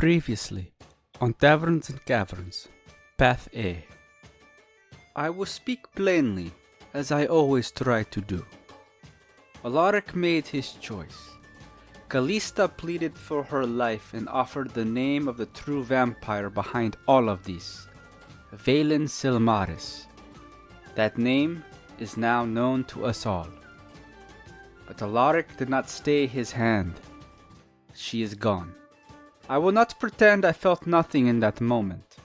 Previously, on Taverns and Caverns, Path A. I will speak plainly, as I always try to do. Alaric made his choice. Callista pleaded for her life and offered the name of the true vampire behind all of these, Valen Silmaris. That name is now known to us all. But Alaric did not stay his hand. She is gone. I will not pretend I felt nothing in that moment.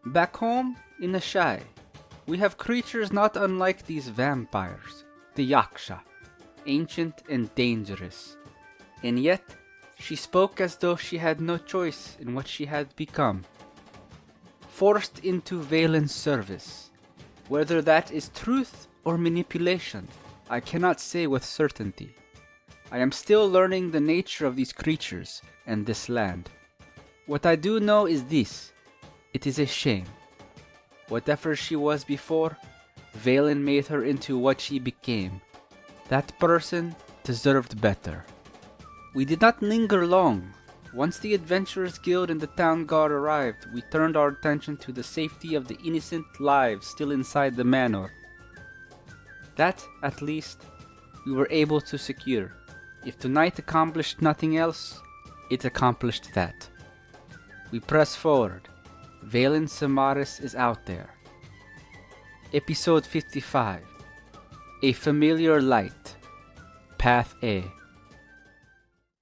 Back home, in the Shai, we have creatures not unlike these vampires, the Yaksha, ancient and dangerous. And yet, she spoke as though she had no choice in what she had become. Forced into Valen's service. Whether that is truth or manipulation, I cannot say with certainty. I am still learning the nature of these creatures and this land. What I do know is this: it is a shame. Whatever she was before, Valen made her into what she became. That person deserved better. We did not linger long. Once the Adventurers Guild and the Town Guard arrived, we turned our attention to the safety of the innocent lives still inside the manor. That, at least, we were able to secure. If tonight accomplished nothing else, it accomplished that. We press forward. Valen Silmaris is out there. Episode 55. A Familiar Light. Path A.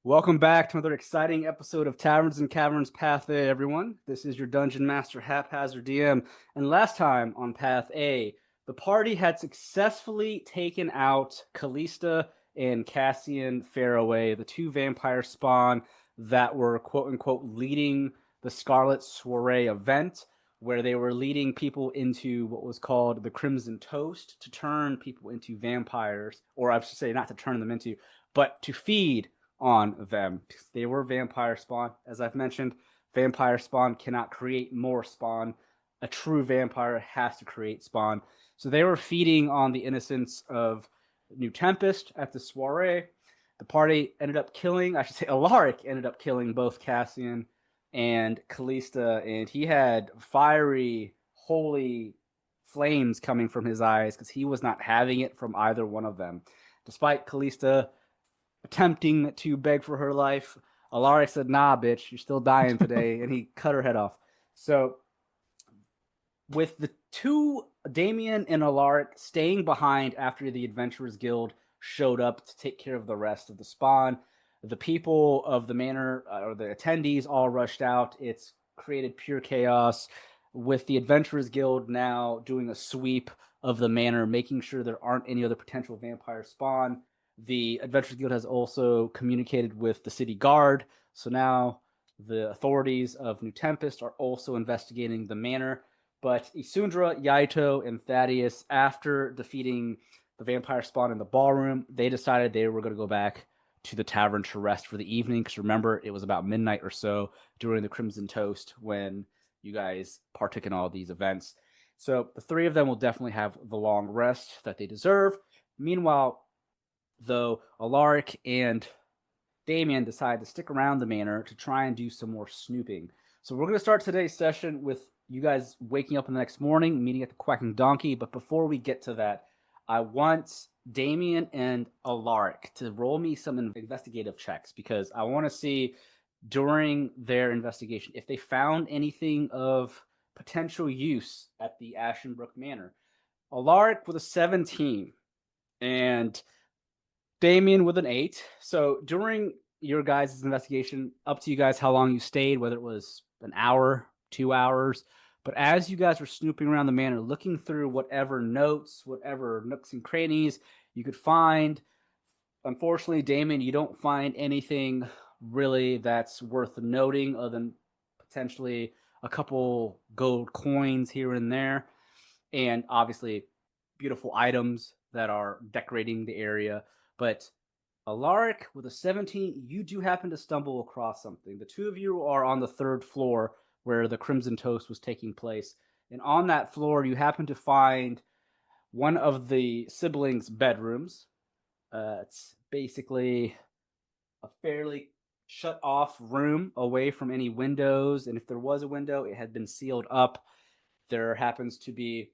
Welcome back to another exciting episode of Taverns and Caverns Path A, everyone. This is your Dungeon Master, HaphazardDM. And last time on Path A, the party had successfully taken out Callista and Cassian Fairway, the two vampire spawn that were quote-unquote leading the Scarlet Soiree event, where they were leading people into what was called the Crimson Toast, to turn people into vampires, or I should say not to turn them into, but to feed on them. They were vampire spawn. As I've mentioned, vampire spawn cannot create more spawn. A true vampire has to create spawn. So they were feeding on the innocence of New Tempest at the soiree. The party ended up killing, Alaric ended up killing both Cassian and Callista, and he had fiery, holy flames coming from his eyes because he was not having it from either one of them. Despite Callista attempting to beg for her life, Alaric said, "Nah, bitch, you're still dying today," and he cut her head off. So, with the two, Damien and Alaric, staying behind after the Adventurers Guild showed up to take care of the rest of the spawn, the people of the manor, or the attendees, all rushed out. It's created pure chaos, with the Adventurers Guild now doing a sweep of the manor, making sure there aren't any other potential vampire spawn. The Adventurers Guild has also communicated with the city guard, so now the authorities of New Tempest are also investigating the manor. But Isundra, Yaito, and Thaddeus, after defeating the vampire spawn in the ballroom, they decided they were going to go back to the tavern to rest for the evening. Because remember, it was about midnight or so during the Crimson Toast when you guys partook in all these events. So the three of them will definitely have the long rest that they deserve. Meanwhile, though, Alaric and Damien decide to stick around the manor to try and do some more snooping. So we're going to start today's session with you guys waking up in the next morning, meeting at the Quacking Donkey. But before we get to that, I want Damien and Alaric to roll me some investigative checks, because I want to see during their investigation if they found anything of potential use at the Ashenbrook Manor. Alaric with a 17 and Damien with an 8. So during your guys' investigation, up to you guys how long you stayed, whether it was an hour, 2 hours. But as you guys were snooping around the manor, looking through whatever notes, whatever nooks and crannies you could find, unfortunately, Damien, you don't find anything really that's worth noting other than potentially a couple gold coins here and there, and obviously beautiful items that are decorating the area. But Alaric, with a 17, you do happen to stumble across something. The two of you are on the third floor where the Crimson Toast was taking place. And on that floor, you happen to find one of the siblings' bedrooms. It's basically a fairly shut off room away from any windows, and if there was a window, it had been sealed up. There happens to be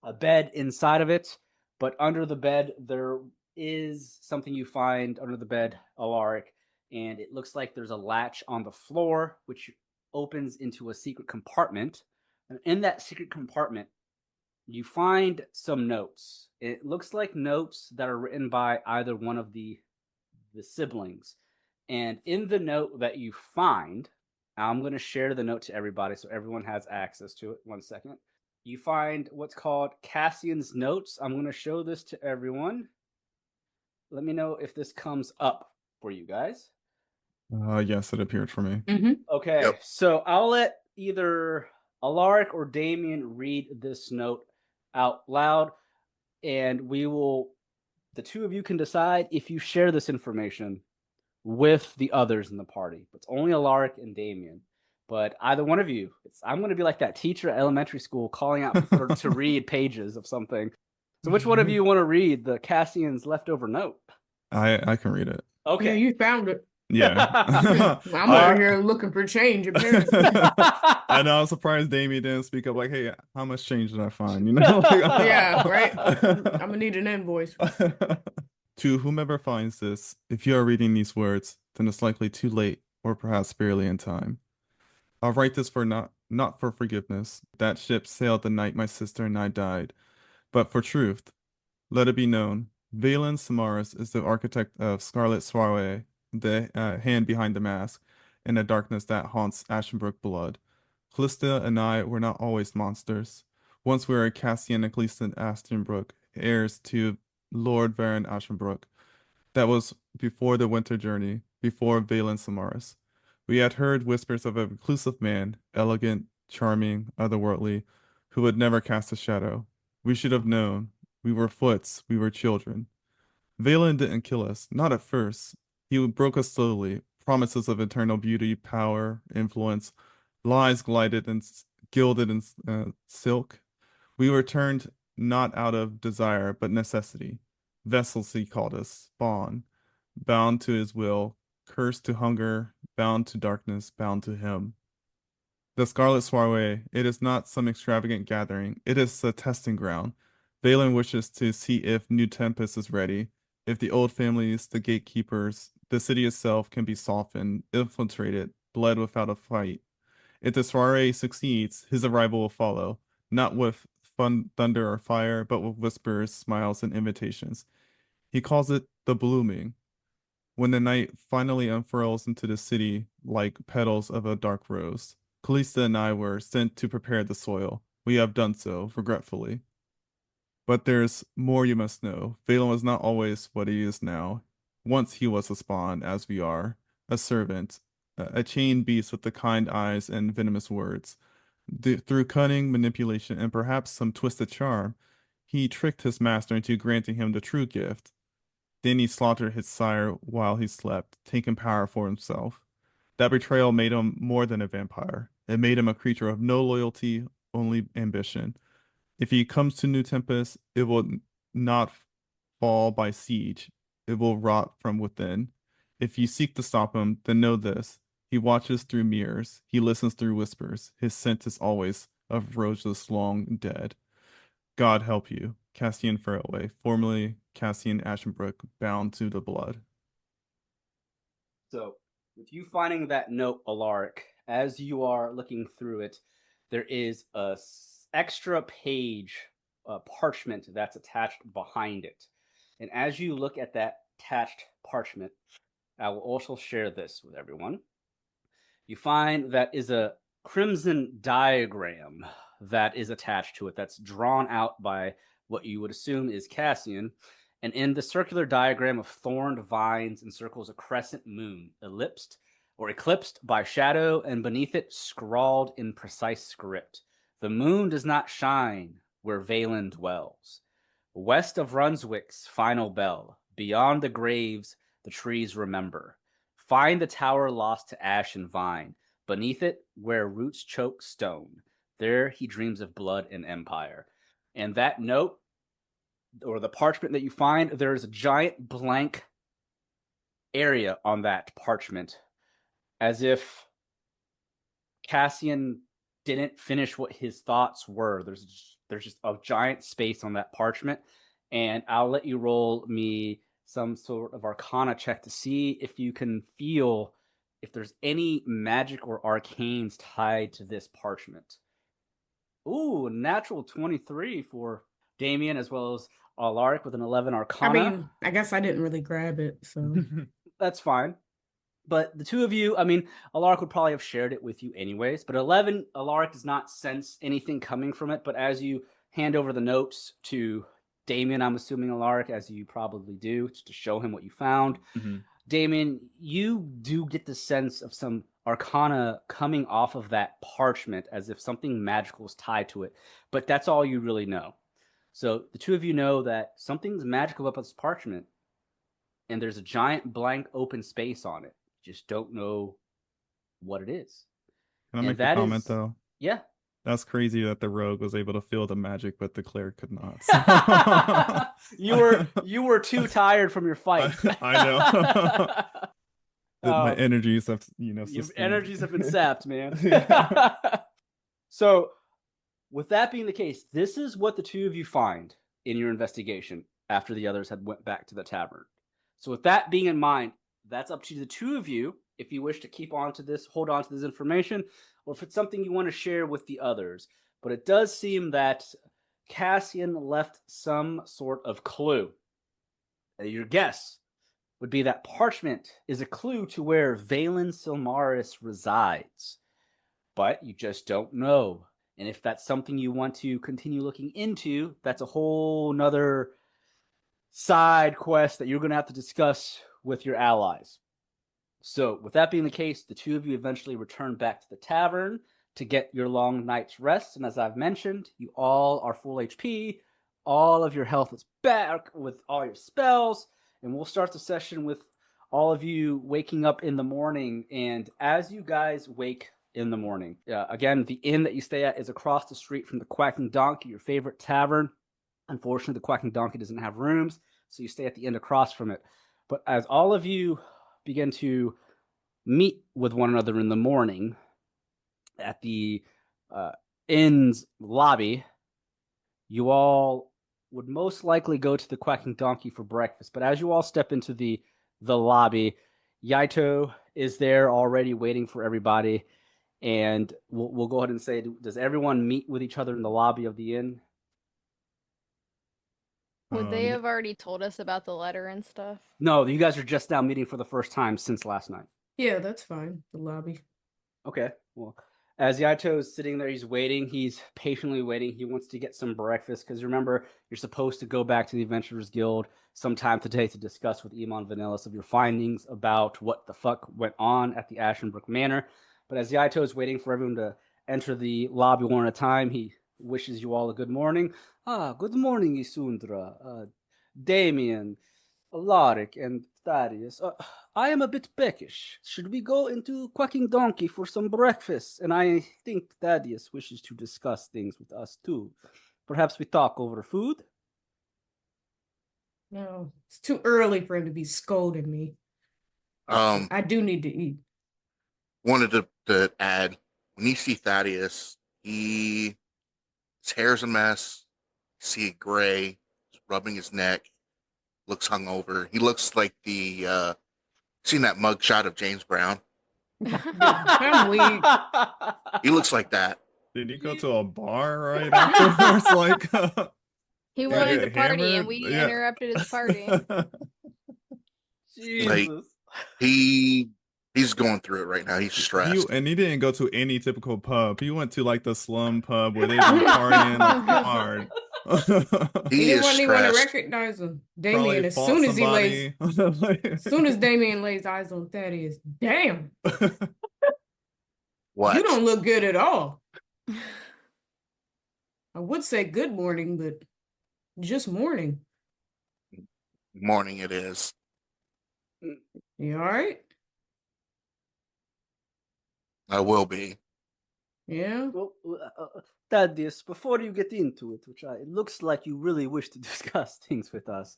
a bed inside of it, but under the bed there is something you find under the bed, Alaric, and it looks like there's a latch on the floor which opens into a secret compartment. And in that secret compartment, you find some notes. It looks like notes that are written by either one of the siblings. And in the note that you find, I'm going to share the note to everybody so everyone has access to it. 1 second. You find what's called Cassian's notes. I'm going to show this to everyone. Let me know if this comes up for you guys. Yes, it appeared for me. Okay, Yep. so I'll let either Alaric or Damien read this note out loud, and the two of you can decide if you share this information with the others in the party. It's only Alaric and Damien. But either one of you, I'm going to be like that teacher at elementary school calling out people to read pages of something. So which one of you want to read the Cassian's leftover note? I can read it. Okay. Yeah, you found it. Yeah. I'm over here looking for change, apparently. I know, I'm surprised Damien didn't speak up like, hey, how much change did I find? You know? Yeah, right? I'm gonna need an invoice. To whomever finds this, if you are reading these words, then it's likely too late or perhaps barely in time. I'll write this for not for forgiveness. That ship sailed the night my sister and I died, but for truth. Let it be known, Valen Samaras is the architect of Scarlet Soiree, the hand behind the mask, and the darkness that haunts Ashenbrook blood. Callista and I were not always monsters. Once we were Cassian and Callista Ashenbrook, heirs to Lord Baron Ashenbrook. That was before the winter journey, before Valen Samaras. We had heard whispers of a reclusive man, elegant, charming, otherworldly, who would never cast a shadow. We should have known. We were foots, we were children. Valen didn't kill us, not at first. He broke us slowly, promises of eternal beauty, power, influence, lies glided and gilded in silk. We were turned not out of desire, but necessity. Vessels, he called us, spawn, bound to his will, cursed to hunger, bound to darkness, bound to him. The Scarlet Soiree, it is not some extravagant gathering, it is a testing ground. Valen wishes to see if New Tempest is ready, if the old families, the gatekeepers, the city itself can be softened, infiltrated, bled without a fight. If the soiree succeeds, his arrival will follow, not with thunder or fire, but with whispers, smiles, and invitations. He calls it the blooming. When the night finally unfurls into the city like petals of a dark rose, Callista and I were sent to prepare the soil. We have done so, regretfully. But there's more you must know. Valen was not always what he is now. Once he was a spawn, as we are, a servant, a chained beast with the kind eyes and venomous words. Through cunning, manipulation, and perhaps some twisted charm, he tricked his master into granting him the true gift. Then he slaughtered his sire while he slept, taking power for himself. That betrayal made him more than a vampire. It made him a creature of no loyalty, only ambition. If he comes to New Tempest, it will not fall by siege. It will rot from within. If you seek to stop him, then know this. He watches through mirrors. He listens through whispers. His scent is always of roses long dead. God help you. Cassian Fairway, formerly Cassian Ashenbrook, bound to the blood. So, with you finding that note, Alaric, as you are looking through it, there is a extra page parchment that's attached behind it. And as you look at that attached parchment, I will also share this with everyone. You find that is a crimson diagram that is attached to it that's drawn out by what you would assume is Cassian. And in the circular diagram of thorned vines encircles a crescent moon, ellipsed or eclipsed by shadow, and beneath it scrawled in precise script. The moon does not shine where Valen dwells. West of Runswick's final bell, beyond the graves the trees remember. Find the tower lost to ash and vine. Beneath it, where roots choke stone, there he dreams of blood and empire. And that note, or the parchment that you find, there's a giant blank area on that parchment as if Cassian didn't finish what his thoughts were. There's just a giant space on that parchment, and I'll let you roll me some sort of Arcana check to see if you can feel if there's any magic or arcanes tied to this parchment. Ooh, natural 23 for Damien as well as Alaric with an 11 Arcana. I mean, I guess I didn't really grab it, so. That's fine. But the two of you, I mean, Alaric would probably have shared it with you anyways. But 11, Alaric does not sense anything coming from it. But as you hand over the notes to Damien, I'm assuming Alaric, as you probably do, just to show him what you found. Mm-hmm. Damien, you do get the sense of some arcana coming off of that parchment as if something magical is tied to it. But that's all you really know. So the two of you know that something's magical about this parchment, and there's a giant blank open space on it. Just don't know what it is. Can I make a comment though? Yeah. That's crazy that the rogue was able to feel the magic, but the cleric could not. You were too tired from your fight. I know. My energies have, your energies have been sapped, man. So, with that being the case, this is what the two of you find in your investigation after the others had went back to the tavern. So, with that being in mind, that's up to the two of you if you wish to hold on to this information, or if it's something you want to share with the others. But it does seem that Cassian left some sort of clue. Your guess would be that parchment is a clue to where Valen Silmaris resides. But you just don't know. And if that's something you want to continue looking into, that's a whole nother side quest that you're going to have to discuss with your allies. So, with that being the case, the two of you eventually return back to the tavern to get your long night's rest. And as I've mentioned, you all are full HP. All of your health is back with all your spells. And we'll start the session with all of you waking up in the morning. And as you guys wake in the morning, again, the inn that you stay at is across the street from the Quacking Donkey, your favorite tavern. Unfortunately, the Quacking Donkey doesn't have rooms, so you stay at the inn across from it. But as all of you begin to meet with one another in the morning at the inn's lobby, you all would most likely go to the Quacking Donkey for breakfast. But as you all step into the lobby, Yaito is there already waiting for everybody. And we'll go ahead and say, does everyone meet with each other in the lobby of the inn? Would they have already told us about the letter and stuff? No, you guys are just now meeting for the first time since last night. Yeah, that's fine. The lobby. Okay. Well, as Yaito is sitting there, he's waiting. He's patiently waiting. He wants to get some breakfast because remember, you're supposed to go back to the Adventurers Guild sometime today to discuss with Iman Vanellis of your findings about what the fuck went on at the Ashenbrook Manor. But as Yaito is waiting for everyone to enter the lobby one at a time, he wishes you all a good morning. Good morning, Isundra, Damien, Alaric, and Thaddeus. I am a bit peckish. Should we go into Quacking Donkey for some breakfast? And I think Thaddeus wishes to discuss things with us too. Perhaps we talk over food? No, it's too early for him to be scolding me. I do need to eat. Wanted to add, when you see Thaddeus, his hair's a mess. You see it gray. He's rubbing his neck. Looks hungover. He looks like seen that mugshot of James Brown? I'm weak. He looks like that. Did he go to a bar right afterwards? He wanted to party, hammered? and we interrupted his party. Jesus. He's going through it right now. He's stressed. And he didn't go to any typical pub. He went to like the slum pub where they been partying like hard. He didn't want anyone to stressed. recognize him. Damien, as soon as Damien lays eyes on Thaddeus, damn. What? You don't look good at all. I would say good morning, but just morning. Morning it is. You all right? I will be. Yeah. Well, Thaddeus, before you get into it, it looks like you really wish to discuss things with us.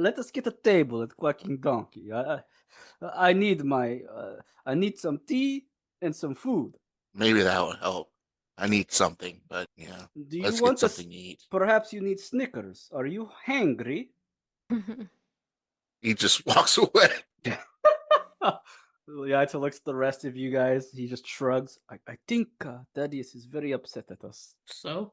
let us get a table at Quacking Donkey. I need I need some tea and some food. Maybe that would help. I need something, but yeah, Do you let's want get something to eat. Perhaps you need Snickers. Are you hangry? He just walks away. Yaito looks at the rest of you guys. He just shrugs. I think Thaddeus is very upset at us. So?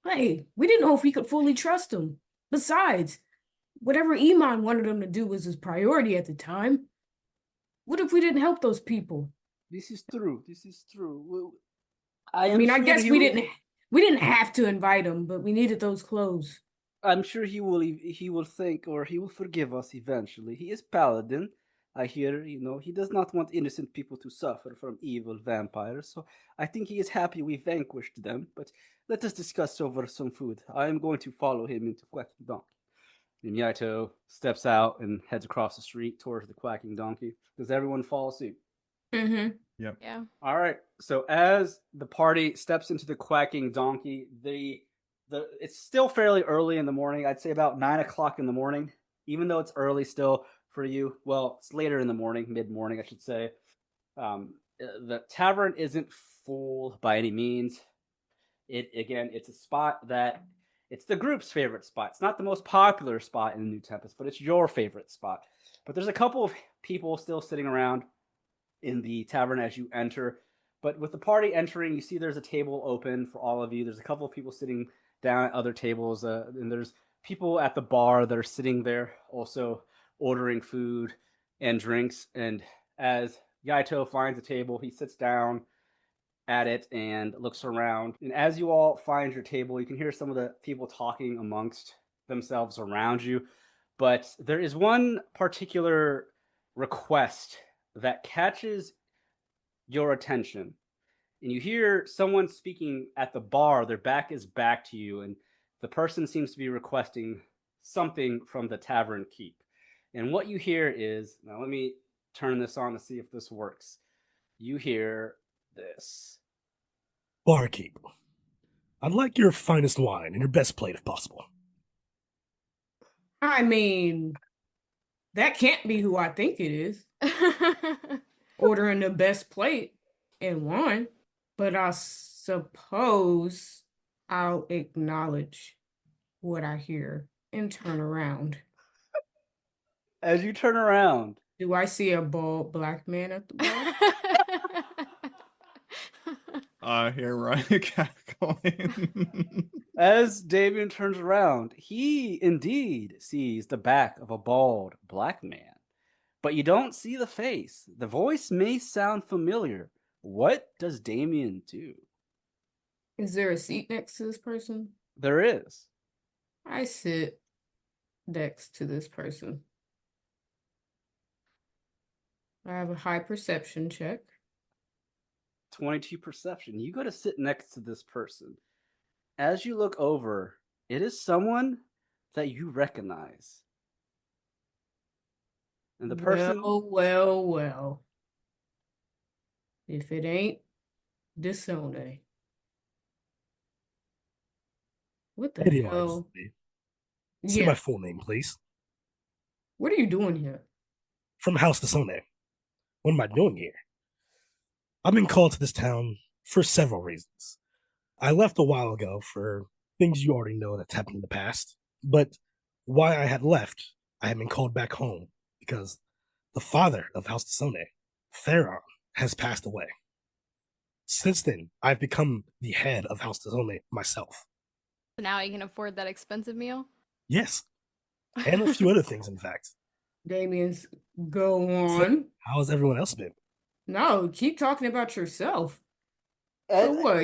Hey, we didn't know if we could fully trust him. Besides, whatever Iman wanted him to do was his priority at the time. What if we didn't help those people? This is true. This is true. Well, I guess we didn't have to invite him, but we needed those clothes. I'm sure he will think, or he will forgive us eventually. He is paladin. I hear, he does not want innocent people to suffer from evil vampires, so I think he is happy we vanquished them, but let us discuss over some food. I am going to follow him into Quacking Donkey. And Yaito steps out and heads across the street towards the Quacking Donkey. Does everyone follow suit? Mm-hmm. Yep. Yeah. All right. So as the party steps into the Quacking Donkey, it's still fairly early in the morning. I'd say about 9 o'clock in the morning, even though it's early still for you. Well, it's later in the morning, mid-morning, I should say. The tavern isn't full by any means. It's a spot that it's the group's favorite spot. It's not the most popular spot in the New Tempest, but it's your favorite spot. But there's a couple of people still sitting around in the tavern as you enter. But with the party entering, you see there's a table open for all of you. There's a couple of people sitting down at other tables, and there's people at the bar that are sitting there also ordering food and drinks. And as Yaito finds a table, he sits down at it and looks around. And as you all find your table, you can hear some of the people talking amongst themselves around you. But there is one particular request that catches your attention. And you hear someone speaking at the bar. Their back is back to you, and the person seems to be requesting something from the tavern keep. And what you hear is, now let me turn this on to see if this works. You hear this. Barkeep, I'd like your finest wine and your best plate if possible. I mean, that can't be who I think it is. Ordering the best plate and wine. But I suppose I'll acknowledge what I hear and turn around. As you turn around, do I see a bald black man at the bar? I hear Rhyan cackling. As Damien turns around, he indeed sees the back of a bald black man. But you don't see the face. The voice may sound familiar. What does Damien do? Is there a seat next to this person? There is. I sit next to this person. I have a high perception check. 22 perception. You go to sit next to this person. As you look over, it is someone that you recognize. And the person... Well. If it ain't Disown. What the hell? Say my full name, please. What are you doing here? From House Disown. What am I doing here? I've been called to this town for several reasons. I left a while ago for things you already know that's happened in the past, but why I had left, I had been called back home because the father of House Disown, Theron, has passed away. Since then, I've become the head of House Disown myself. So now you can afford that expensive meal? Yes. And a few other things, in fact. Damien's, go on. So, how has everyone else been? No, keep talking about yourself. So what,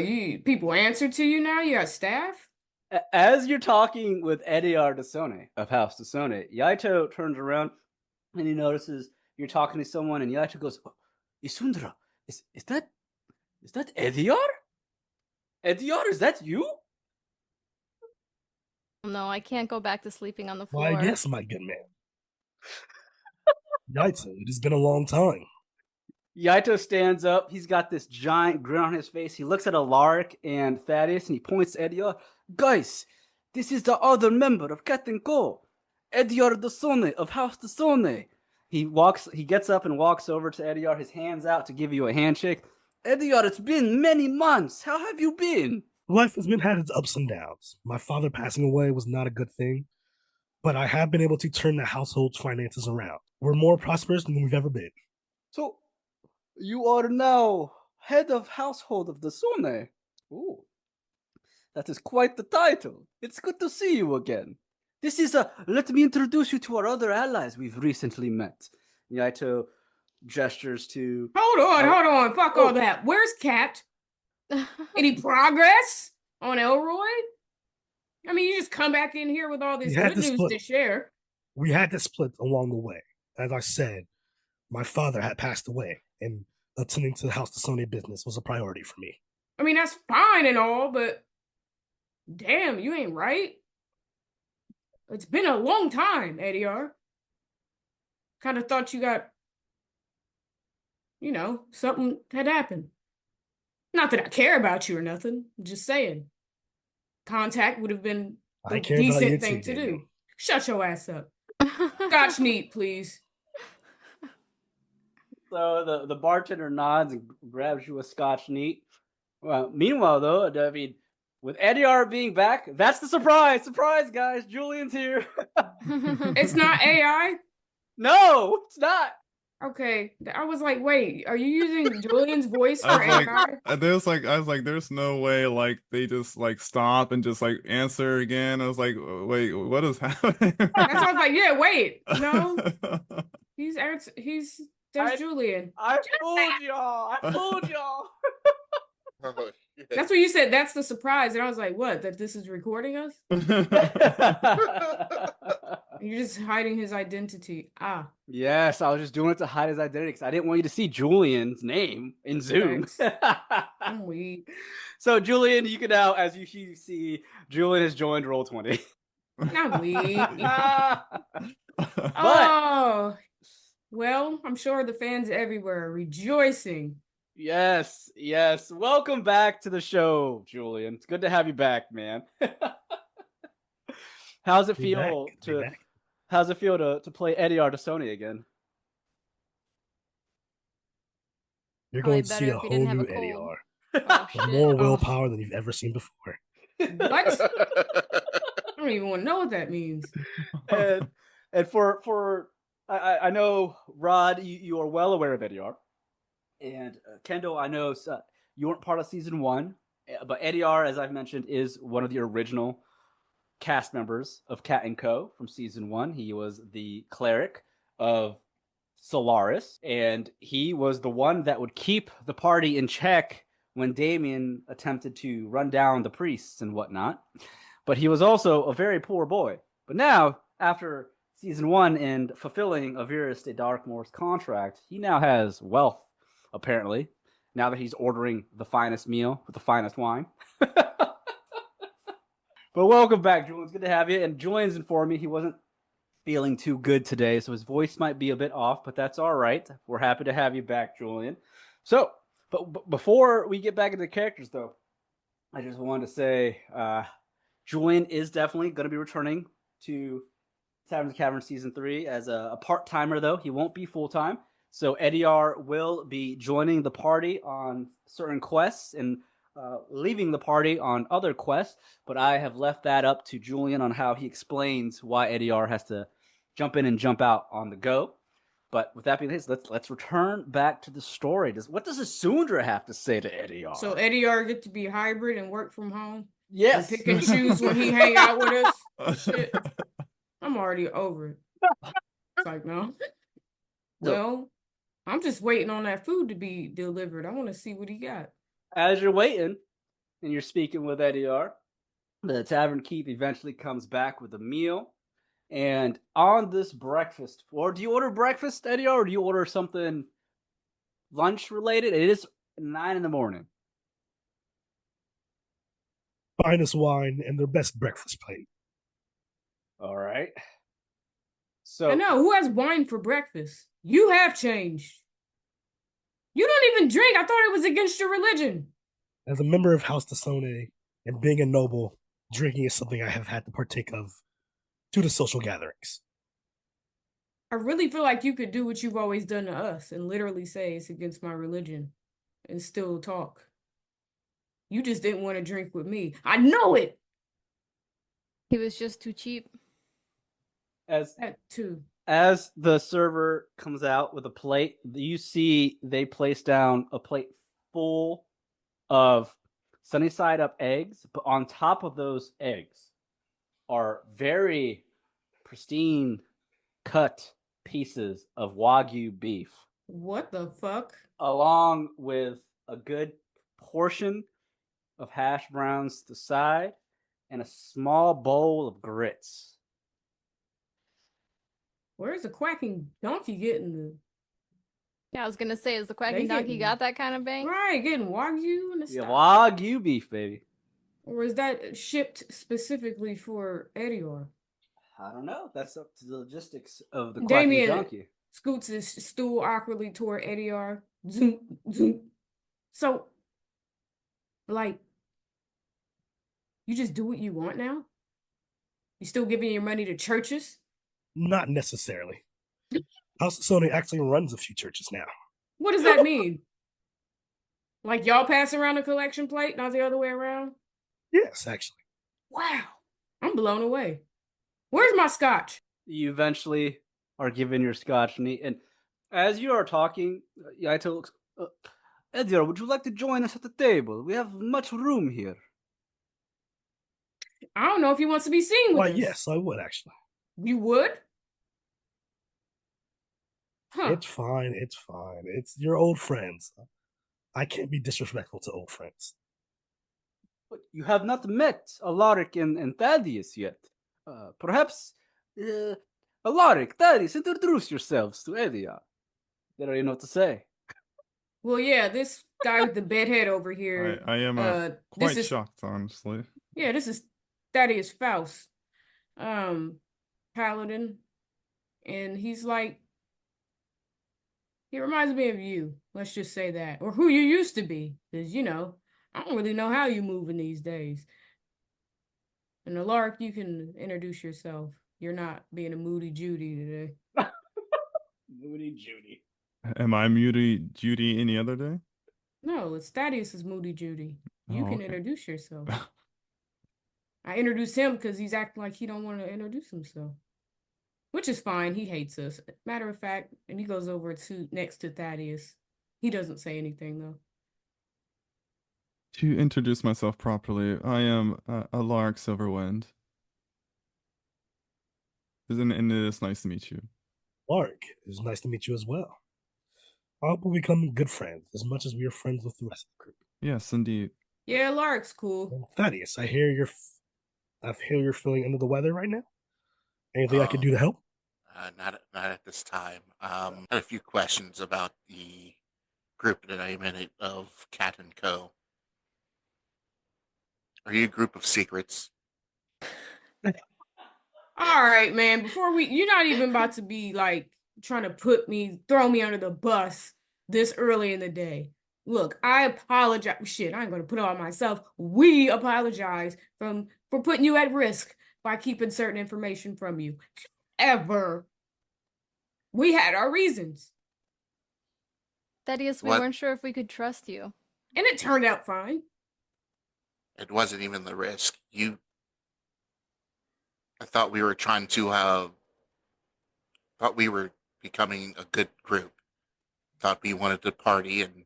people answer to you now? You got staff? As you're talking with Ediar Disown of House Disown, Yaito turns around and he notices you're talking to someone, and Yaito goes, oh, Isundra, is that Ediar? Ediar, is that you? No, I can't go back to sleeping on the floor. Why, yes, my good man. Yaito, it has been a long time. Yaito stands up. He's got this giant grin on his face. He looks at Alaric and Thaddeus, and he points to Ediar. Guys, this is the other member of Cat & Co. Ediar Dasone of House Dasone. He gets up and walks over to Ediar, his hands out to give you a handshake. Ediar, it's been many months. How have you been? Life has had its ups and downs. My father passing away was not a good thing, but I have been able to turn the household's finances around. We're more prosperous than we've ever been. So, you are now head of household of Dasone. Ooh, that is quite the title. It's good to see you again. This is let me introduce you to our other allies we've recently met. Yaito gestures to... Hold on. Fuck all that. Where's Cat? Any progress on Elroy? I mean, you just come back in here with all this good news to share. We had to split along the way. As I said, my father had passed away, and attending to the House Dasone business was a priority for me. I mean, that's fine and all, but damn, you ain't right. It's been a long time, Ediar. Kind of thought you got, something had happened. Not that I care about you or nothing. I'm just saying. Contact would have been a decent thing to do. Shut your ass up. Scotch neat, please. So the bartender nods and grabs you a Scotch neat. Well, meanwhile, though, I mean, with Ediar being back, that's the surprise. Surprise, guys. Julian's here. It's not AI? No, it's not. Okay. I was like, wait, are you using Julian's voice for AI? I was like, there's no way like they just like stop and just like answer again. I was like, wait, what is happening? That's why I was like, yeah, wait. No. There's Julian. I fooled y'all. Oh, shit. That's what you said. That's the surprise. And I was like, what? That this is recording us? You're just hiding his identity. Ah. Yes, I was just doing it to hide his identity because I didn't want you to see Julian's name in Zoom. I'm weak. So, Julian, you can now, as you see, Julian has joined Roll20. I'm weak. Oh. Well, I'm sure the fans everywhere are rejoicing. Yes. Welcome back to the show, Julian. It's good to have you back, man. How's it feel to play Ediar Dasone again? You're going to see a whole new Ediar. With more willpower than you've ever seen before. What? I don't even want to know what that means. And I know, Rod, you are well aware of Ediar. And Kendall, I know you weren't part of season 1, but Ediar, as I've mentioned, is one of the original cast members of Cat & Co. from season 1. He was the cleric of Solaris, and he was the one that would keep the party in check when Damien attempted to run down the priests and whatnot. But he was also a very poor boy. But now, after season 1 and fulfilling Avirus de Darkmoor's contract, he now has wealth, apparently, now that he's ordering the finest meal with the finest wine. But welcome back, Julian. It's good to have you. And Julian's informed me he wasn't feeling too good today, so his voice might be a bit off, but that's all right. We're happy to have you back, Julian. So, but before we get back into the characters, though, I just wanted to say Julian is definitely going to be returning to Tavern of the Cavern Season 3 as a part-timer, though. He won't be full-time. So Ediar will be joining the party on certain quests and leaving the party on other quests, but I have left that up to Julian on how he explains why Ediar has to jump in and jump out on the go. But with that being the case, let's return back to the story. What does Isundra have to say to Ediar? So Ediar get to be hybrid and work from home? Yes. And pick and choose when he hang out with us? Shit. I'm already over it. It's like, no. Well, I'm just waiting on that food to be delivered. I want to see what he got. As you're waiting and you're speaking with Ediar, the tavern keep eventually comes back with a meal. And on this breakfast, or do you order breakfast, Ediar, or do you order something lunch related? It is 9 a.m. Finest wine and their best breakfast plate. All right. So I know, who has wine for breakfast? You have changed. You don't even drink. I thought it was against your religion. As a member of House Dasone and being a noble, drinking is something I have had to partake of due to social gatherings. I really feel like you could do what you've always done to us and literally say it's against my religion and still talk. You just didn't want to drink with me. I know it! He was just too cheap. That too. As the server comes out with a plate, you see they place down a plate full of sunny side up eggs, but on top of those eggs are very pristine cut pieces of Wagyu beef, What the fuck? along with a good portion of hash browns to the side and a small bowl of grits. Where's the quacking donkey getting the... Yeah, I was gonna say, is the quacking They donkey getting- got that kind of bang? Right, getting Wagyu and the Yeah, stuff? Wagyu beef, baby. Or is that shipped specifically for Edior? I don't know. That's up to the logistics of the quacking Damien donkey. scoots his stool awkwardly toward Edior. Zoom, zoom. So, like, you just do what you want now? You still giving your money to churches? Not necessarily. House of Sony actually runs a few churches now. What does that mean? Like y'all pass around a collection plate, not the other way around? Yes, actually. Wow. I'm blown away. Where's my scotch? You eventually are given your scotch, and as you are talking, Yaito looks. Edgar, would you like to join us at the table? We have much room here. I don't know if he wants to be seen with Why, us. yes, I would actually. You would? Huh. It's fine. It's fine. It's your old friends. I can't be disrespectful to old friends. But you have not met Alaric and Thaddeus yet. Perhaps, Alaric, Thaddeus, introduce yourselves to Edia. They don't even know what to say. Well, yeah, this guy with the bedhead over here. I am this quite is shocked, honestly. yeah, this is Thaddeus Faust, paladin, and he's like, he reminds me of you. Let's just say that, or who you used to be, because I don't really know how you moving these days. And Alaric, you can introduce yourself. You're not being a moody Judy today. Moody Judy. Am I Moody Judy any other day? No, it's Thaddeus' moody Judy. You Oh, can okay. introduce yourself. I introduced him because he's acting like he don't want to introduce himself. Which is fine. He hates us. Matter of fact, and he goes over to next to Thaddeus. He doesn't say anything though. To introduce myself properly, I am Alaric Silverwind. And it is nice to meet you. Lark, it's nice to meet you as well. I hope we become good friends as much as we are friends with the rest of the group. Yes, indeed. Yeah, Lark's cool. And Thaddeus, I hear you're feeling under the weather right now. Anything I can do to help? Not at this time. I had a few questions about the group that I'm in of Cat and Co. Are you a group of secrets? All right, man. You're not even about to be like trying to throw me under the bus this early in the day. Look, I apologize. Shit, I ain't gonna put it on myself. We apologize for putting you at risk by keeping certain information from you. Ever. We had our reasons. Thaddeus, we What? weren't sure if we could trust you. And it turned out fine. It wasn't even the risk. I thought we were trying to thought we were becoming a good group. Thought we wanted to party and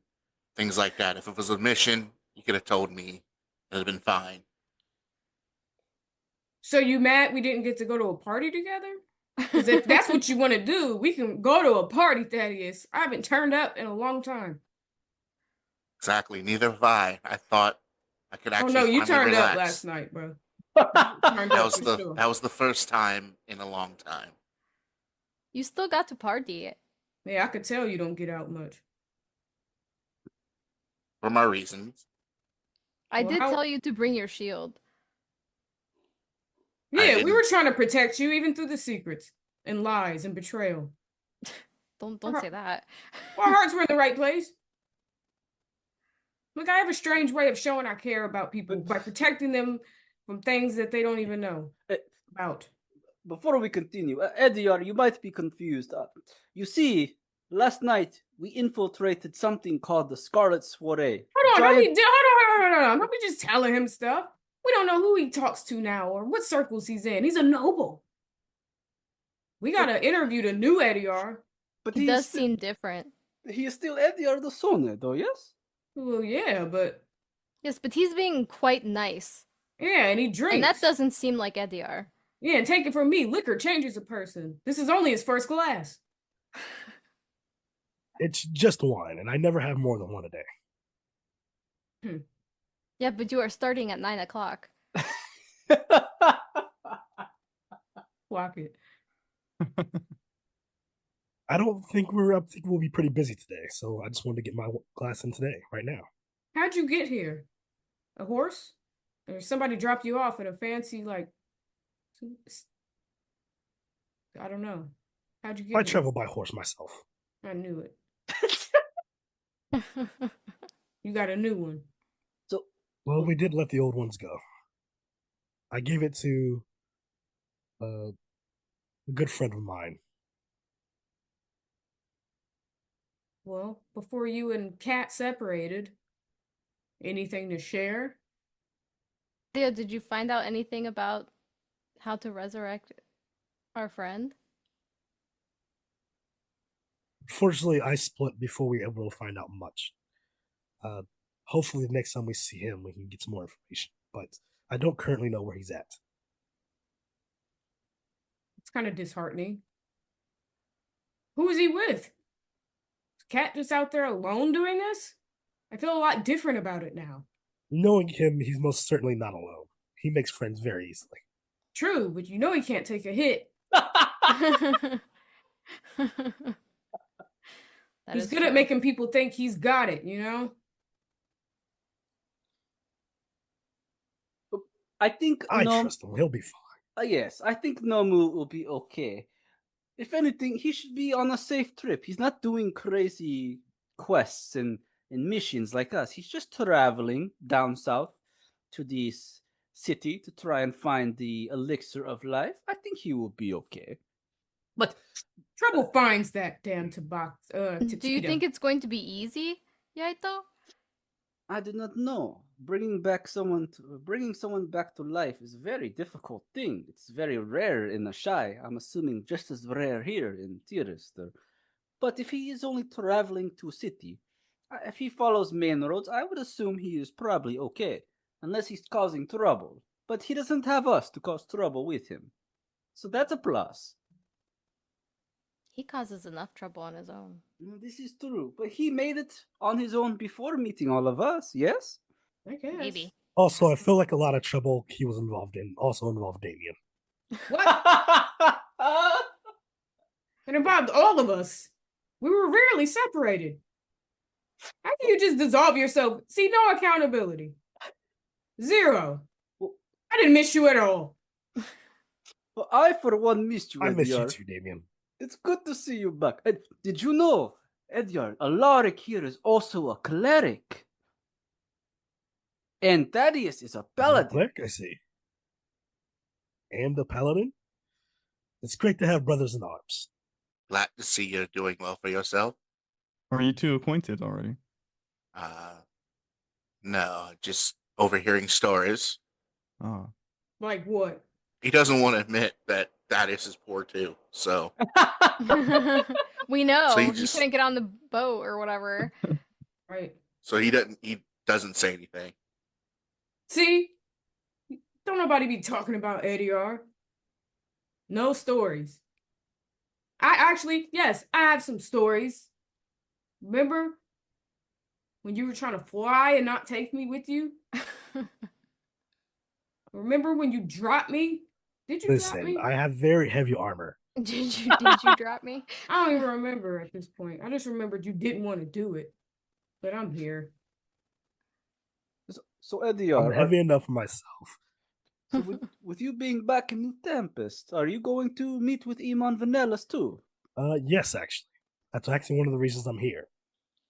things like that. If it was a mission, you could have told me. It'd have been fine. So you mad we didn't get to go to a party together? Because if that's what you want to do, we can go to a party, Thaddeus. I haven't turned up in a long time. Exactly. Neither have I. I thought I could actually. Oh no, you finally turned relax. up last night, bro. That was the first time in a long time. You still got to party. Yeah, I could tell you don't get out much. For my reasons. I Well, did how- tell you to bring your shield. Yeah, we didn't- were trying to protect you even through the secrets and lies and betrayal. Don't Uh-huh. say that. Our hearts were in the right place. Look, I have a strange way of showing I care about people by protecting them from things that they don't even know about. Before we continue, Ediar, you might be confused. You see, last night we infiltrated something called the Scarlet Soiree. Hold on, don't be just telling him stuff. We don't know who he talks to now or what circles he's in. He's a noble. We gotta interview the new Ediar. But He does seem different. He is still Ediar the Sone, though, yes? Well, yeah, but... Yes, but he's being quite nice. Yeah, and he drinks. And that doesn't seem like Ediar. Yeah, and take it from me, liquor changes a person. This is only his first glass. It's just wine, and I never have more than one a day. Yeah, but you are starting at 9 o'clock. Block it. I don't think we'll be pretty busy today, so I just wanted to get my glass in today, right now. How'd you get here? A horse? Or somebody dropped you off in a fancy, like... I don't know. How'd you get I here? travel by horse myself. I knew it. You got a new one. Well, we did let the old ones go. I gave it to a good friend of mine. Well, before you and Kat separated, anything to share? Theo, did you find out anything about how to resurrect our friend? Fortunately, I split before we were able to find out much. Hopefully, the next time we see him, we can get some more information. But I don't currently know where he's at. It's kind of disheartening. Who is he with? Is Kat just out there alone doing this? I feel a lot different about it now. Knowing him, he's most certainly not alone. He makes friends very easily. True, but you know he can't take a hit. He's good at making people think he's got it, you know? I think I trust him. He'll be fine. Yes, I think Nomu will be okay. If anything, he should be on a safe trip. He's not doing crazy quests and missions like us. He's just traveling down south to this city to try and find the elixir of life. I think he will be okay. But Trouble finds that damn tobacco. Do you think it's going to be easy, Yaito? I do not know. Bringing someone back to life is a very difficult thing. It's very rare in Ashai. I'm assuming just as rare here in Tirester. But if he is only traveling to a city, if he follows main roads, I would assume he is probably okay, unless he's causing trouble. But he doesn't have us to cause trouble with him. So that's a plus. He causes enough trouble on his own. This is true, but he made it on his own before meeting all of us, yes? I guess. Maybe. Also, I feel like a lot of trouble he was involved in also involved Damien. What? It involved all of us. We were rarely separated. How can you just dissolve yourself? See, no accountability. Zero. I didn't miss you at all. Well, I, for one, missed you, I miss you Edyar. too, Damien. It's good to see you back. And did you know, Edyar, Alaric here is also a cleric. And Thaddeus is a paladin. Cleric, I see. And a paladin? It's great to have brothers in arms. Glad to see you're doing well for yourself. Are you two acquainted already? No, just overhearing stories. Ah. Like what? He doesn't want to admit that Thaddeus is poor too, so. We know. So you just- couldn't get on the boat or whatever. Right. So he doesn't say anything. See? Don't nobody be talking about ADR. No stories. Yes, I have some stories. Remember when you were trying to fly and not take me with you? Remember when you dropped me? Did you drop me? Listen, I have very heavy armor. Did you drop me? I don't even remember at this point. I just remembered you didn't want to do it. But I'm here. So Edyar, I'm heavy enough for myself. so with you being back in New Tempest, are you going to meet with Iman Vanellas too? Yes, actually. That's actually one of the reasons I'm here.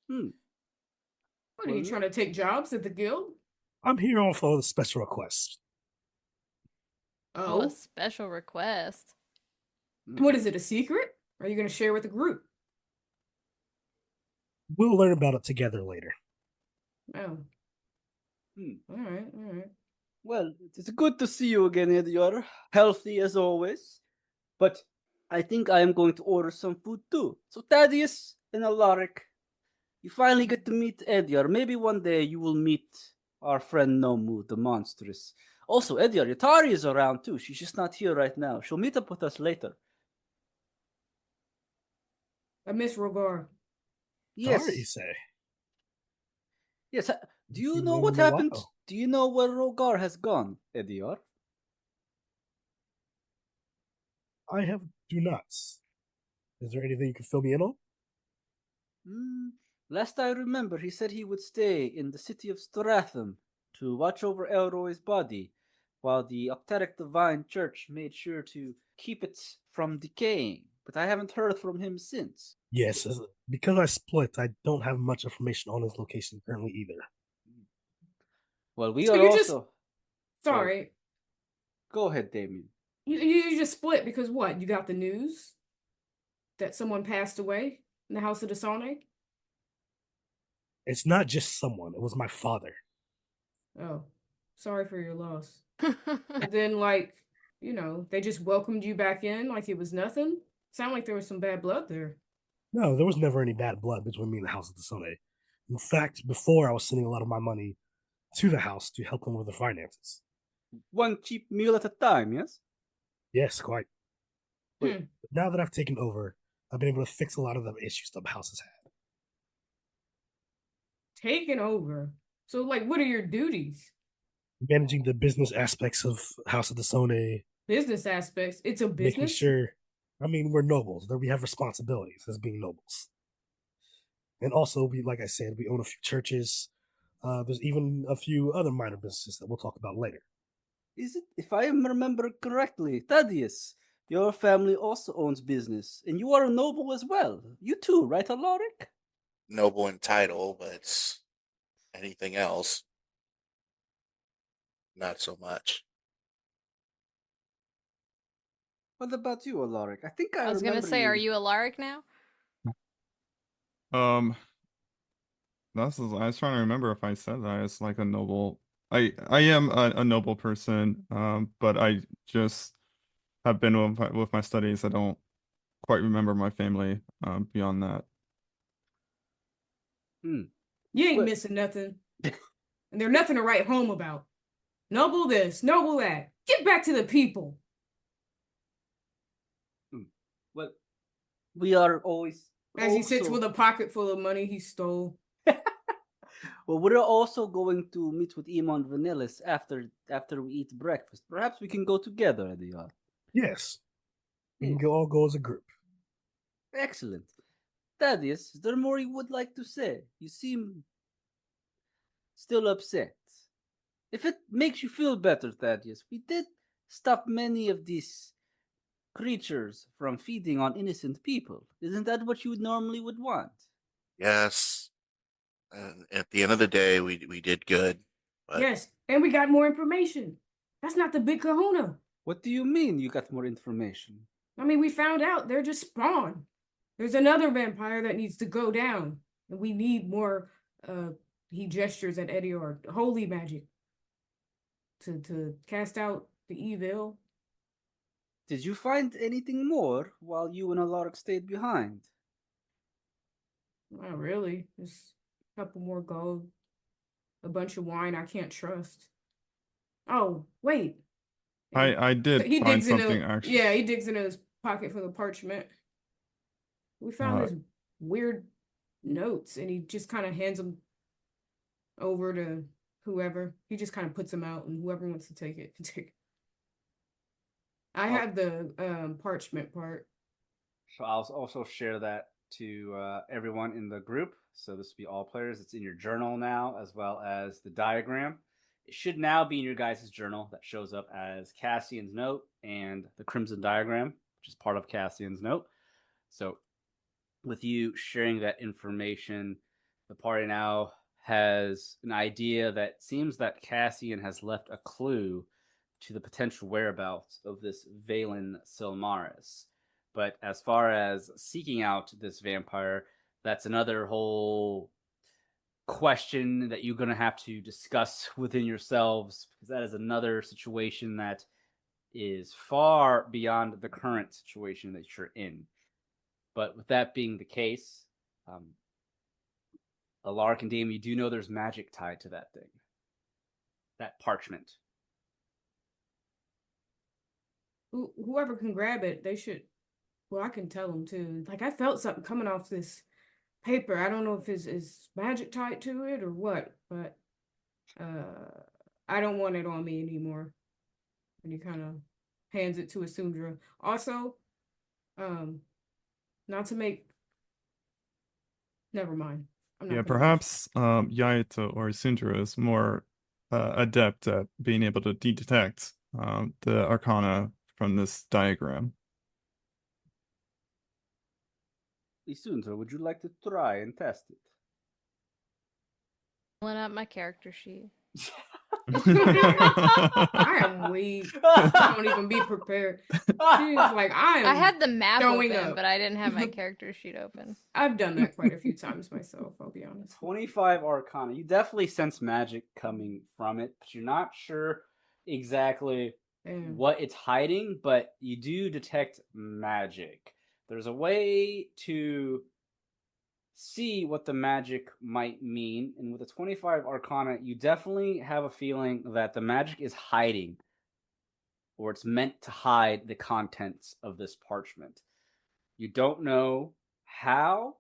What, are you trying to take jobs at the guild? I'm here on for the special requests. Oh, a Oh, special request. what is it? A secret? Are you going to share with the group? We'll learn about it together later. Oh, Hmm. all right, all right. Well, it's good to see you again, Edior. Healthy as always. But I think I am going to order some food too. So Thaddeus and Alaric, you finally get to meet Edior. Maybe one day you will meet our friend Nomu, the monstrous. Also, Edior, Yatari is around too. She's just not here right now. She'll meet up with us later. I miss Rogar. Yes. Sorry, you say. Yes. Do you Seen know him what in a happened? while. Do you know where Rogar has gone, Edior? I do not. Is there anything you can fill me in on? Last I remember, he said he would stay in the city of Stratham to watch over Elroy's body, while the Octeric Divine Church made sure to keep it from decaying. But I haven't heard from him since. Yes, because I split, I don't have much information on his location currently either. Well, we So are you just- also... Sorry, Go ahead, Damien. you just split because what? You got the news that someone passed away in the House of Desane? It's not just someone, it was my father. Oh, sorry for your loss. But then, like, they just welcomed you back in like it was nothing. Sound like there was some bad blood there. No, there was never any bad blood between me and the House of the Sone. In fact, before I was sending a lot of my money to the house to help them with the finances. One cheap meal at a time, yes? Yes, quite. Hmm. But now that I've taken over, I've been able to fix a lot of the issues the house has had. Taken over. So, like, what are your duties? Managing the business aspects of House of the Sone, Business aspects. It's a making business. sure. I mean, we're nobles. We have responsibilities as being nobles. And also, like I said, we own a few churches. There's even a few other minor businesses that we'll talk about later. Is it, if I remember correctly, Thaddeus, your family also owns business, and you are a noble as well. You too, right, Alaric? Noble in title, but anything else, not so much. What about you, Alaric? I think I was gonna remember say, are you Alaric now? I was trying to remember if I said that as like a noble. I am a noble person, but I just have been with my studies. I don't quite remember my family beyond that. You ain't What- missing nothing. And there's nothing to write home about. Noble this, noble that. Get back to the people. Well, we are always... As he sits also- with a pocket full of money he stole. Well, we're also going to meet with Iman Vanillis after we eat breakfast. Perhaps we can go together, Edior. Yes, we can Hmm. all go as a group. Excellent. Thaddeus, is there more you would like to say? You seem still upset. If it makes you feel better, Thaddeus, we did stop many of these creatures from feeding on innocent people. Isn't that what you normally would want? Yes. And at the end of the day, we did good. But Yes, and we got more information. That's not the big kahuna. What do you mean you got more information? I mean, we found out they're just spawn. There's another vampire that needs to go down. And we need more, he gestures at Edior, holy magic. To cast out the evil. Did you find anything more while you and Alaric stayed behind? Not really. Just a couple more gold. A bunch of wine I can't trust. Oh, wait. I did He find digs into something actually. Yeah, he digs into his pocket for the parchment. We found this weird notes, and he just kind of hands them over to whoever. He just kind of puts them out, and whoever wants to take it can take it. I have the parchment part. So I'll also share that to everyone in the group. So this will be all players. It's in your journal now, as well as the diagram. It should now be in your guys' journal that shows up as Cassian's note and the Crimson diagram, which is part of Cassian's note. So with you sharing that information, the party now has an idea that seems that Cassian has left a clue to the potential whereabouts of this Valen Silmaris. But as far as seeking out this vampire, that's another whole question that you're going to have to discuss within yourselves, because that is another situation that is far beyond the current situation that you're in. But with that being the case, Alaric and Damien, you do know there's magic tied to that thing, that parchment. Whoever can grab it, they should. Well, I can tell them too. Like, I felt something coming off this paper. I don't know if it's magic tied to it or what, but I don't want it on me anymore. And he kind of hands it to Isundra. Also, not to make. Never mind. I'm not Yeah, gonna perhaps Yaito or Isundra is more adept at being able to detect the arcana from this diagram. Isundra, would you like to try and test it? Pulling up my character sheet. I am weak. I don't even be prepared. She's like, I had the map throwing open, up. but I didn't have my character sheet open. I've done that quite a few times myself, I'll be honest. 25 Arcana. You definitely sense magic coming from it, but you're not sure exactly what it's hiding, but you do detect magic. There's a way to see what the magic might mean, and with a 25 Arcana, you definitely have a feeling that the magic is hiding, or it's meant to hide the contents of this parchment. You don't know how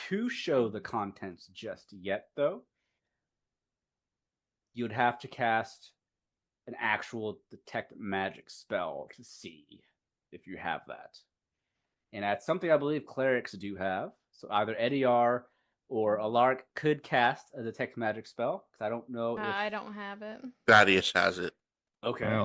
to show the contents just yet, though. You'd have to cast an actual detect magic spell to see if you have that. And that's something I believe clerics do have. So either Ediar or Alaric could cast a detect magic spell, because I don't know if... I don't have it. Thaddeus has it. Okay. I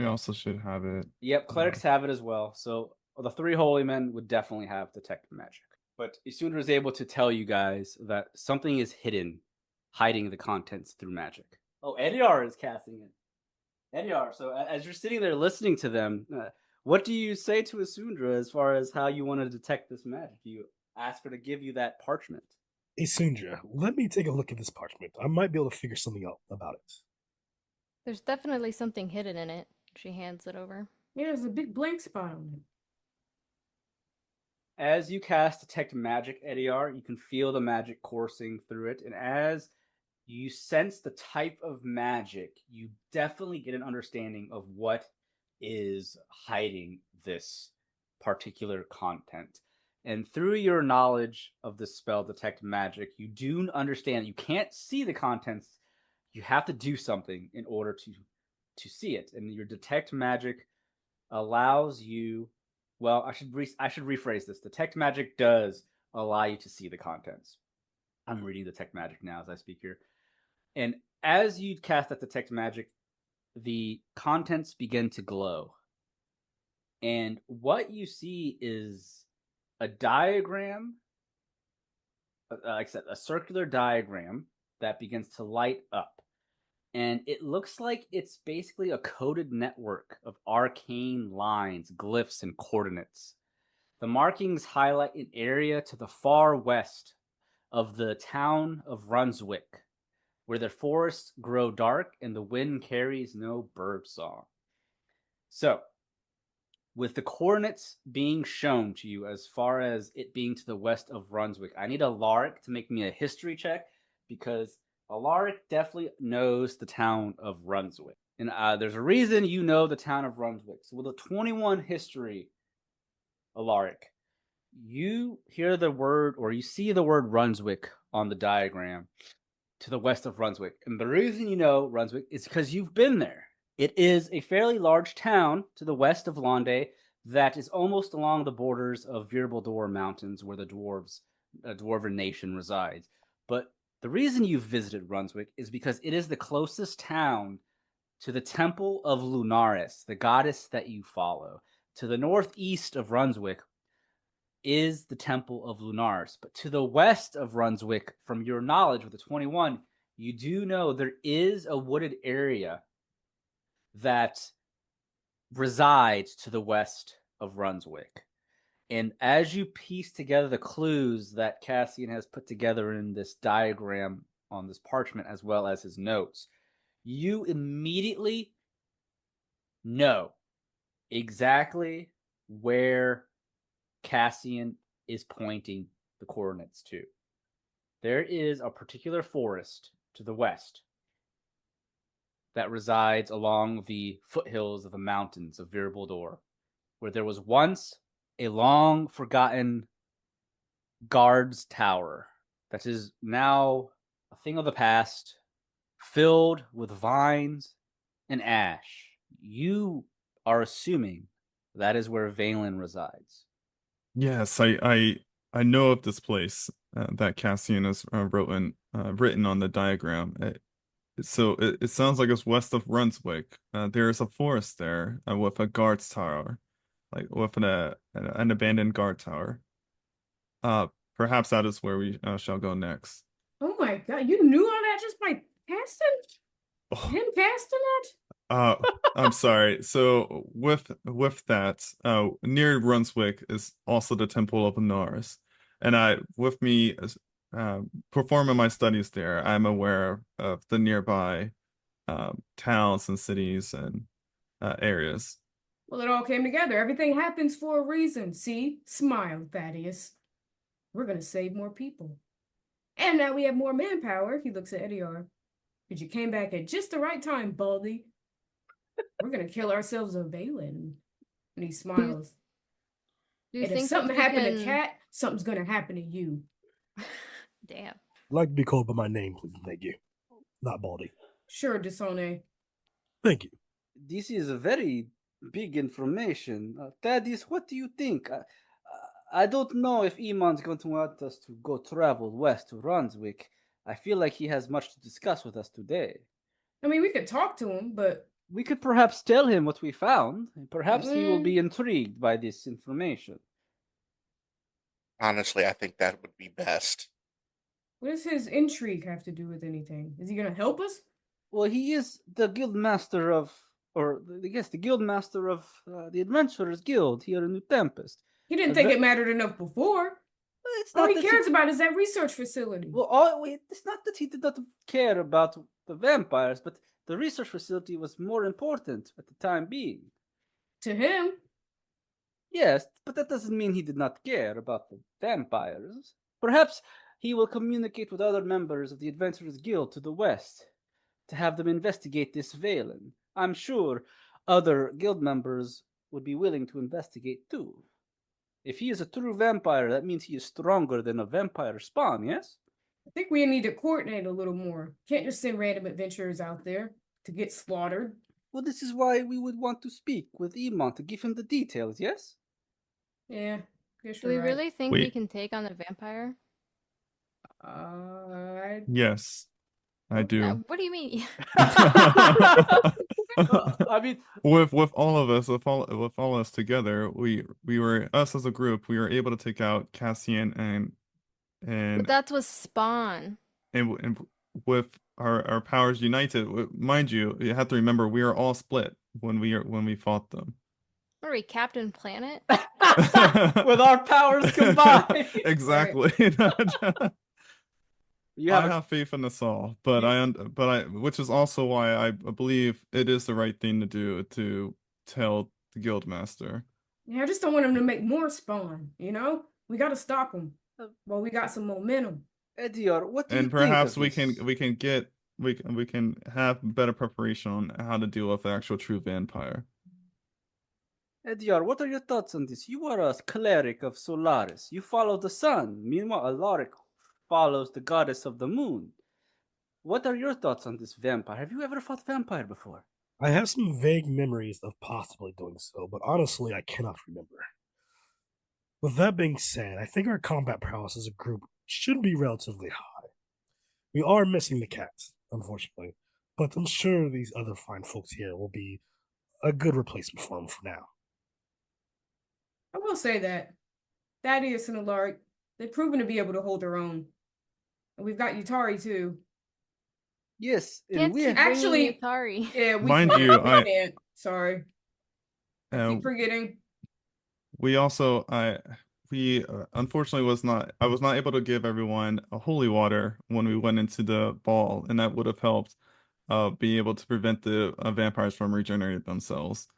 also should have it. Yep, clerics have it as well. So the three holy men would definitely have detect magic. But Isundra is able to tell you guys that something is hidden, hiding the contents through magic. Oh, Ediar is casting it. Ediar, so as you're sitting there listening to them, what do you say to Isundra as far as how you want to detect this magic? Do you ask her to give you that parchment? Isundra, let me take a look at this parchment. I might be able to figure something out about it. There's definitely something hidden in it. She hands it over. Yeah, there's a big blank spot on it. As you cast Detect Magic, Ediar, you can feel the magic coursing through it. And as you sense the type of magic, you definitely get an understanding of what is hiding this particular content. And through your knowledge of the spell Detect Magic, you do understand you can't see the contents. You have to do something in order to see it. And your Detect Magic allows you... Well, I should rephrase this. Detect Magic does allow you to see the contents. I'm reading Detect Magic now as I speak here. And as you cast that Detect Magic, the contents begin to glow. And what you see is a diagram, like I said, a circular diagram that begins to light up. And it looks like it's basically a coded network of arcane lines, glyphs, and coordinates. The markings highlight an area to the far west of the town of Runswick, where the forests grow dark and the wind carries no bird song. So, with the coordinates being shown to you as far as it being to the west of Runswick, I need Alaric to make me a history check, because Alaric definitely knows the town of Runswick. And there's a reason you know the town of Runswick. So with a 21 history, Alaric, you hear the word, or you see the word Runswick on the diagram to the west of Runswick. And the reason you know Runswick is because you've been there. It is a fairly large town to the west of Londe that is almost along the borders of Virbaldor Mountains, where the dwarven nation resides. But the reason you've visited Runswick is because it is the closest town to the Temple of Lunaris, the goddess that you follow. To the northeast of Runswick is the Temple of Lunaris. But to the west of Runswick, from your knowledge with the 21, you do know there is a wooded area that resides to the west of Runswick. And as you piece together the clues that Cassian has put together in this diagram on this parchment, as well as his notes, you immediately know exactly where Cassian is pointing the coordinates to. There is a particular forest to the west that resides along the foothills of the mountains of Virbuldor, where there was once a long forgotten guard's tower that is now a thing of the past, filled with vines and ash. You are assuming that is where Valen resides. Yes, I know of this place that Cassian has written on the diagram. It sounds like it's west of Runswick. There is a forest there with a guard's tower, like with an abandoned guard tower. Perhaps that is where we shall go next. Oh my god, you knew all that just by casting? Him casting it? I'm sorry. So with that, near Runswick is also the Temple of Norris, and with me performing my studies there, I'm aware of the nearby towns and cities and areas. Well, it all came together. Everything happens for a reason. See? Smile, Thaddeus. We're gonna save more people. And now we have more manpower. He looks at Ediar. But you came back at just the right time, Baldy. We're gonna kill ourselves a Valen. And he smiles. Do you And if think something that we happened to can- Cat, something's gonna happen to you. Damn. I'd like to be called by my name, please. Thank you. Not Baldy. Sure, Disone. Thank you. This is a very big information. Thaddeus, what do you think? I don't know if Iman's going to want us to go travel west to Runswick. I feel like he has much to discuss with us today. I mean, we could talk to him, but We could perhaps tell him what we found. Perhaps he will be intrigued by this information. Honestly, I think that would be best. what does his intrigue have to do with anything? Is he gonna help us? Well, he is the guild master of, the guild master of the Adventurers Guild here in New Tempest. He didn't think it mattered enough before. It's All not he that cares about is that research facility. Well, it's not that he did not care about the vampires, but the research facility was more important at the time being. To him, Yes, but that doesn't mean he did not care about the vampires. Perhaps he will communicate with other members of the Adventurers Guild to the west to have them investigate this Valen. I'm sure other guild members would be willing to investigate too. If he is a true vampire, that means he is stronger than a vampire spawn, yes? I think we need to coordinate a little more. Can't just send random adventurers out there to get slaughtered. Well, this is why we would want to speak with Iman to give him the details, yes? Yeah, guess Do you're we right. really think we Wait. can take on a vampire? Yes, I do. What do you mean? I mean, With all of us, with all of us together, we were us as a group. We were able to take out Cassian But and that was Spawn. and with our powers united. Mind you, you have to remember we are all split when we fought them. What are we, Captain Planet? with our powers combined. Exactly. You I have have faith in us all, but which is also why I believe it is the right thing to do to tell the guildmaster. Yeah, I just don't want him to make more spawn, you know? We gotta stop him. Well, we got some momentum. Edior, what do you And think perhaps of we this? we can have better preparation on how to deal with the actual true vampire. Edior, what are your thoughts on this? You are a cleric of Solaris. You follow the sun. Meanwhile, Alaric follows the goddess of the moon. What are your thoughts on this vampire? Have you ever fought vampire before? I have some vague memories of possibly doing so, but honestly, I cannot remember. With that being said, I think our combat prowess as a group should be relatively high. We are missing the cat, unfortunately, but I'm sure these other fine folks here will be a good replacement for him for now. I will say that Thaddeus and Alaric, they've proven to be able to hold their own. And we've got Yutari too. Yes, and Can't we keep Actually- bringing Atari. Yeah, we Mind can't. you, We I- can't. Sorry. I Uh, keep forgetting. we also, we unfortunately I was not able to give everyone a holy water when we went into the ball, and that would have helped be able to prevent the vampires from regenerating themselves.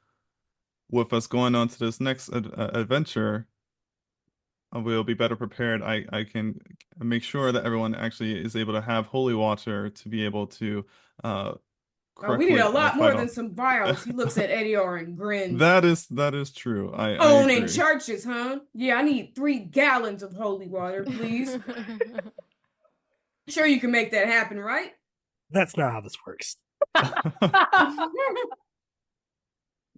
With us going on to this next adventure, we'll be better prepared. I can make sure that everyone actually is able to have holy water to be able to We need a lot fight more off. than some vials. He looks at Ediar and grins. That is true. I Owning agree. churches, huh? Yeah, I need 3 gallons of holy water, please. Sure you can make that happen, right? That's not how this works.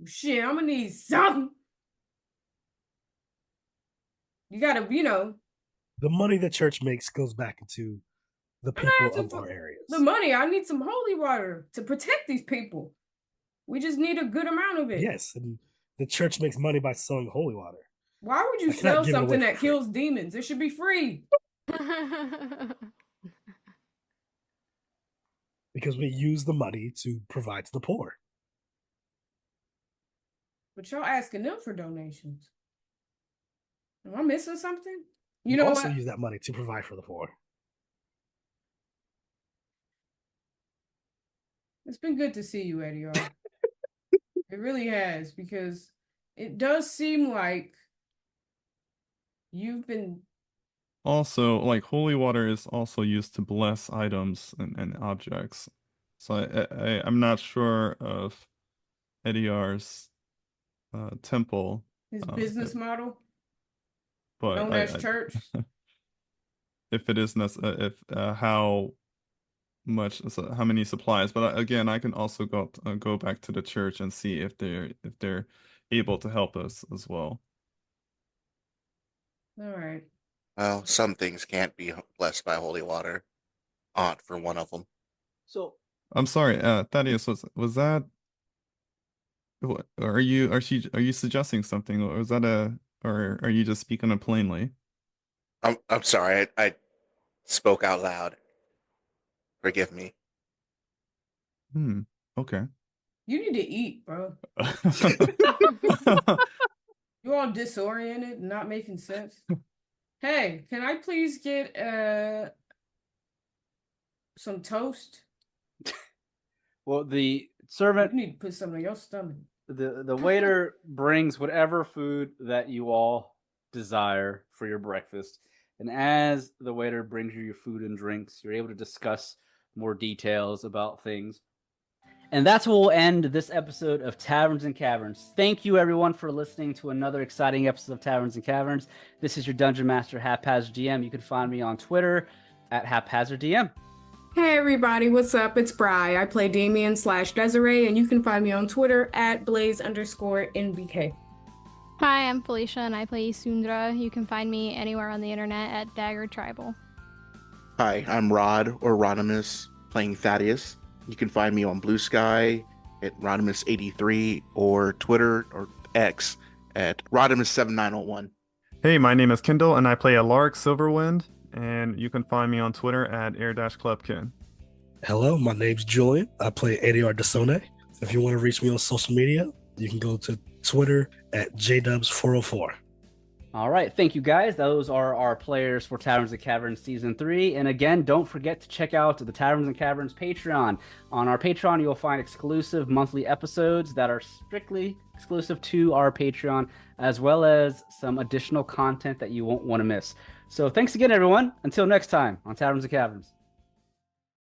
Shit, I'm gonna need something. You gotta, The money the church makes goes back into the I'm not people asking of for our areas. the money. I need some holy water to protect these people. We just need a good amount of it. Yes, and the church makes money by selling holy water. Why would you I cannot sell give it away something for that free. kills demons? It should be free. Because we use the money to provide to the poor. But y'all asking them for donations. Am I missing something? You We know also what? use that money to provide for the poor. It's been good to see you, Eddie. It really has, because it does seem like you've been. Also, like holy water is also used to bless items and objects. So I'm not sure of Ediar's temple, His business model, but known as church. if it is if how much, how many supplies. But again, I can also go back to the church and see if they're able to help us as well. All right. Well, some things can't be blessed by holy water. Aunt for one of them. So I'm sorry, Thaddeus, was that? Are you suggesting something, or was that or are you just speaking it plainly? I'm sorry. I spoke out loud. Forgive me. Okay. You need to eat, bro. You all disoriented and not making sense. Hey, can I please get some toast? well, the You servant, need to put something in your stomach. the waiter brings whatever food that you all desire for your breakfast. And as the waiter brings you your food and drinks, you're able to discuss more details about things. And that's where we'll end this episode of Taverns and Caverns. Thank you, everyone, for listening to another exciting episode of Taverns and Caverns. This is your Dungeon Master, HaphazardDM. You can find me on Twitter at HaphazardDM. Hey everybody, what's up? It's Bri. I play Damien/Desiree, and you can find me on Twitter at Blaze_NBK. Hi, I'm Felicia, and I play Isundra. You can find me anywhere on the internet at daggertribal. Hi, I'm Rod or Rodimus, playing Thaddeus. You can find me on Blue Sky at Rodimus83 or Twitter or X at Rodimus7901. Hey, my name is Kendall, and I play Alaric Silverwind, and you can find me on Twitter at AirDashClubKen. Hello, my name's Julian. I play ADR If you want to reach me on social media, you can go to Twitter at JDubs404. All right. Thank you, guys. Those are our players for Taverns and Caverns Season 3. And again, don't forget to check out the Taverns and Caverns Patreon. On our Patreon, you'll find exclusive monthly episodes that are strictly exclusive to our Patreon, as well as some additional content that you won't want to miss. So thanks again, everyone. Until next time on Taverns and Caverns.